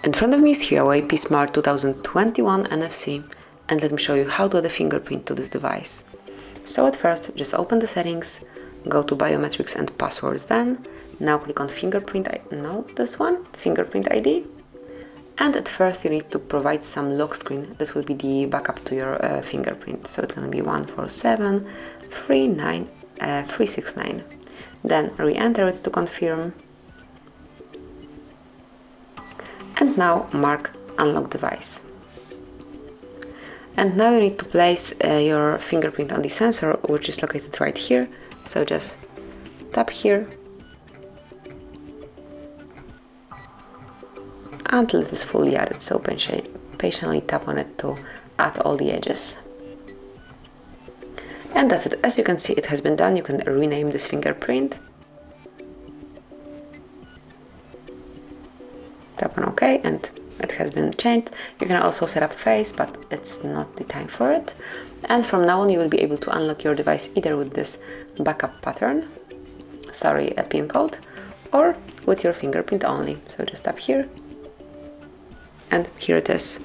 In front of me is HUAWEI P Smart 2021 NFC, and let me show you how to add a fingerprint to this device. So at first, just open the settings, go to biometrics and passwords, then now click on fingerprint, fingerprint ID. And at first you need to provide some lock screen that will be the backup to your fingerprint. So it's going to be 147369. Then re-enter it to confirm. And now mark unlock device. And now you need to place your fingerprint on the sensor, which is located right here. So just tap here until it is fully added. So patiently tap on it to add all the edges. And that's it. As you can see, it has been done. You can rename this fingerprint. Tap on OK and it has been changed. You can also set up face, but it's not the time for it. And from now on you will be able to unlock your device either with this backup pattern, a PIN code, or with your fingerprint only. So just tap here and here it is.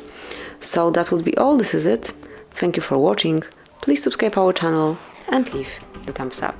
So that would be all. This is it. Thank you for watching. Please subscribe our channel and leave the thumbs up.